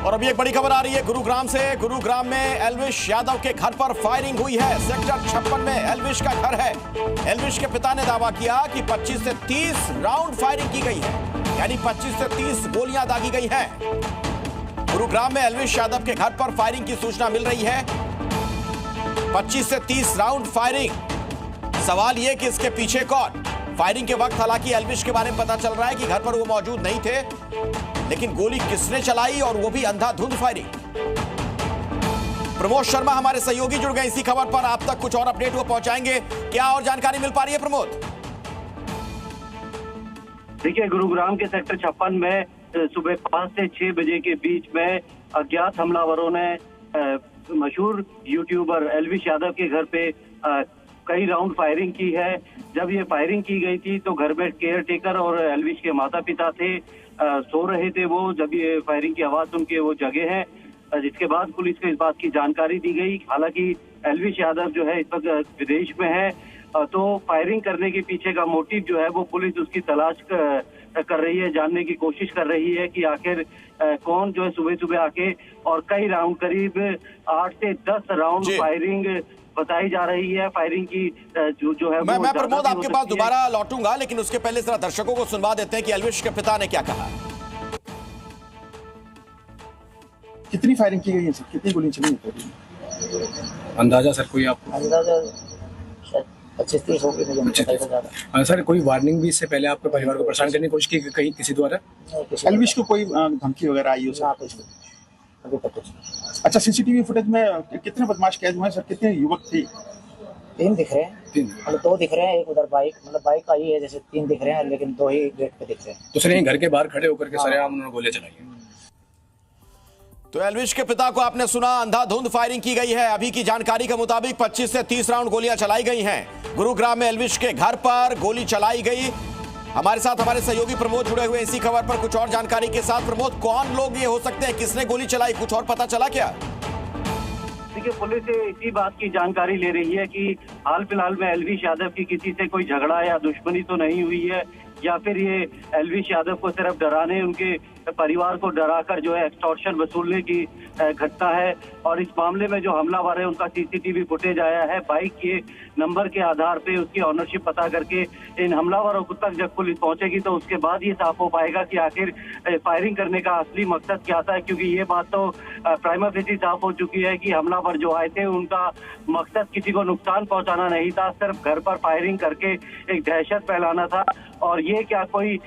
और अभी एक बड़ी खबर आ रही है गुरुग्राम से। गुरुग्राम में एल्विश यादव के घर पर फायरिंग हुई है। सेक्टर 56 में एल्विश का घर है। एल्विश के पिता ने दावा किया कि 25 से 30 राउंड फायरिंग की गई है, यानी 25 से 30 गोलियां दागी गई हैं। गुरुग्राम में एल्विश यादव के घर पर फायरिंग की सूचना मिल रही है। 25 से 30 राउंड फायरिंग। सवाल यह कि इसके पीछे कौन? फायरिंग के वक्त हालांकि एल्विश के बारे में पता चल रहा है कि घर पर वो मौजूद नहीं थे, लेकिन गोली किसने चलाई और वो भी अंधाधुंध फायरिंग। प्रमोद शर्मा हमारे सहयोगी जुड़ गए इसी खबर पर। आप तक कुछ और अपडेट वो पहुंचाएंगे, क्या और जानकारी मिल पा रही है प्रमोद? देखिए, गुरुग्राम के सेक्टर 56 में सुबह 5 से 6 बजे के बीच में अज्ञात हमलावरों ने मशहूर यूट्यूबर एल्विश यादव के घर पे कई राउंड फायरिंग की है। जब ये फायरिंग की गई थी तो घर में केयर टेकर और एल्विश के माता पिता थे, सो रहे थे वो। जब ये फायरिंग की आवाज सुन के वो जगे हैं, जिसके बाद पुलिस को इस बात की जानकारी दी गई। हालांकि एल्विश यादव जो है इस वक्त विदेश में है, तो फायरिंग करने के पीछे का मोटिव जो है वो पुलिस उसकी तलाश कर रही है, जानने की कोशिश कर रही है कि आखिर कौन जो है सुबह सुबह आके और कई राउंड करीब 8 से 10 राउंड फायरिंग बताई जा रही है। फायरिंग की जो है मैं प्रमोद आपके पास दोबारा लौटूंगा, लेकिन उसके पहले जरा दर्शकों को सुनवा देते हैं कि एल्विश के पिता ने क्या कहा। कितनी फायरिंग की गई है सर? कितनी गोली चली? अंदाजा सर कोई आपको? अंदाजा 25-30 हो गई सर, कोई वार्निंग भी इससे पहले आपके परिवार को परेशान करने की कोशिश की कहीं किसी द्वारा? एल्विश को कोई धमकी वगैरह आई हो सर? अच्छा, सीसीटीवी फुटेज में कितने बदमाश कैद हुए हैं सर? कितने युवक थे? 3 दिख रहे हैं, मतलब 2 दिख रहे हैं, एक उधर बाइक, मतलब बाइक आई है जैसे 3 दिख रहे हैं, लेकिन 2 ही गेट पे दिख रहे हैं। तो सर यहीं घर के बाहर खड़े होकर के सरेआम उन्होंने गोलियां चलाई हैं। तो एल्विश के पिता को आपने सुना, अंधाधुंध फायरिंग की गई है। अभी की जानकारी के मुताबिक 25 से 30 राउंड गोलियां चलाई गई हैं। गुरुग्राम में एल्विश के घर पर गोली चलाई गई। हमारे साथ हमारे सहयोगी प्रमोद जुड़े हुए इसी खबर पर कुछ और जानकारी के साथ। प्रमोद, कौन लोग ये हो सकते हैं, किसने गोली चलाई, कुछ और पता चला क्या? देखिए, पुलिस इसी बात की जानकारी ले रही है कि हाल फिलहाल में एल्विश यादव की किसी से कोई झगड़ा या दुश्मनी तो नहीं हुई है, या फिर ये एल्विश यादव को सिर्फ डराने, उनके परिवार को डराकर जो है एक्सटॉर्शन वसूलने की घटना है। और इस मामले में जो हमलावर है उनका सीसीटीवी फुटेज आया है। बाइक के नंबर के आधार पे उसकी ऑनरशिप पता करके इन हमलावरों को तक जब पुलिस पहुंचेगी तो उसके बाद ये साफ हो पाएगा कि आखिर फायरिंग करने का असली मकसद क्या था। क्योंकि ये बात तो प्राइमा फेसी साफ हो चुकी है कि हमलावर जो आए थे उनका मकसद किसी को नुकसान पहुंचाना नहीं था, सिर्फ घर पर फायरिंग करके एक दहशत फैलाना था। और ये क्या कोई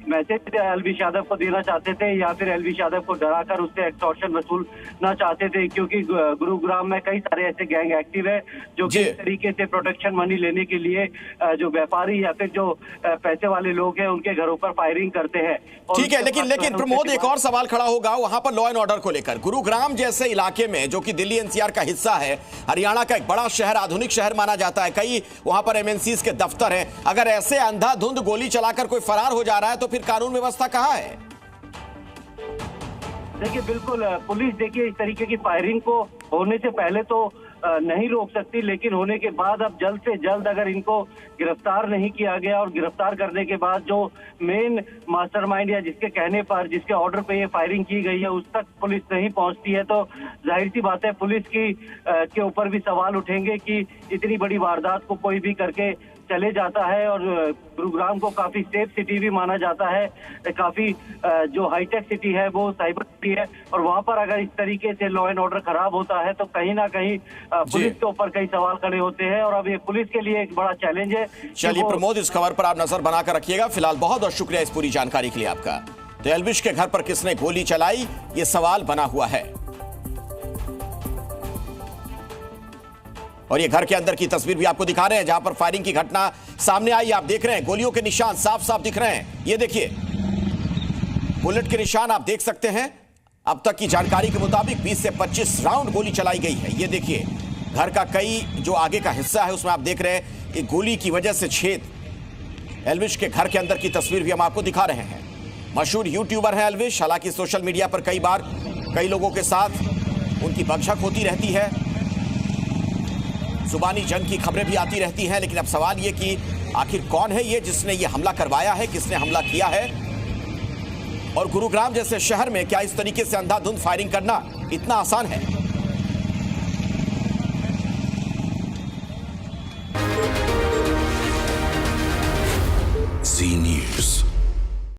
मैसेज एल्विश यादव को देना चाहते थे, या फिर एल्विश यादव को डराकर उससे एक्सटॉर्शन वसूलना चाहते थे? क्योंकि गुरुग्राम में कई सारे ऐसे गैंग एक्टिव है जो किस तरीके से प्रोटेक्शन मनी लेने के लिए जो व्यापारी या फिर जो पैसे वाले लोग हैं उनके घरों पर फायरिंग करते हैं। ठीक है, लेकिन प्रमोद, एक और सवाल खड़ा होगा वहां पर लॉ एंड ऑर्डर को लेकर। गुरुग्राम जैसे इलाके में, जो कि दिल्ली एनसीआर का हिस्सा है, हरियाणा का एक बड़ा शहर, आधुनिक शहर माना जाता है, कई वहां पर एमएनसीज के दफ्तर हैं। अगर ऐसे अंधाधुंध गोली चलाकर कोई फरार हो जा रहा है तो फिर कानून व्यवस्था कहां है? देखिए, बिल्कुल पुलिस देखिए इस तरीके की फायरिंग को होने से पहले तो नहीं रोक सकती, लेकिन होने के बाद अब जल्द से जल्द अगर इनको गिरफ्तार नहीं किया गया और गिरफ्तार करने के बाद जो मेन मास्टरमाइंड या जिसके कहने पर, जिसके ऑर्डर पे ये फायरिंग की गई है, उस तक पुलिस नहीं पहुंचती है, तो जाहिर सी बात है पुलिस की के ऊपर भी सवाल उठेंगे कि इतनी बड़ी वारदात को कोई भी करके चले जाता है। और गुरुग्राम को काफी सेफ सिटी भी माना जाता है, काफी जो हाईटेक सिटी है वो साइबर सिटी है, और वहां पर अगर इस तरीके से लॉ एंड ऑर्डर खराब होता है तो कहीं ना कहीं पुलिस के ऊपर कई सवाल खड़े होते हैं। और अब ये पुलिस के लिए एक बड़ा चैलेंज है। चलिए प्रमोद, इस खबर पर आप नजर बनाकर रखिएगा। फिलहाल बहुत बहुत शुक्रिया इस पूरी जानकारी के लिए आपका। तो एल्विश के घर पर किसने गोली चलाई, ये सवाल बना हुआ है। और ये घर के अंदर की तस्वीर भी आपको दिखा रहे हैं जहां पर फायरिंग की घटना सामने आई। आप देख रहे हैं गोलियों के निशान साफ साफ दिख रहे हैं। ये देखिए, बुलेट के निशान आप देख सकते हैं। अब तक की जानकारी के मुताबिक 20 से 25 राउंड गोली चलाई गई है। ये देखिए, घर का कई जो आगे का हिस्सा है उसमें आप देख रहे हैं कि गोली की वजह से छेद। एल्विश के घर के अंदर की तस्वीर भी हम आपको दिखा रहे हैं। मशहूर यूट्यूबर है एल्विश, हालांकि सोशल मीडिया पर कई बार कई लोगों के साथ उनकी बकझक होती रहती है, जुबानी जंग की खबरें भी आती रहती हैं। लेकिन अब सवाल ये कि आखिर कौन है ये जिसने ये हमला करवाया है, किसने हमला किया है और गुरुग्राम जैसे शहर में क्या इस तरीके से अंधाधुंध फायरिंग करना इतना आसान है? Z News.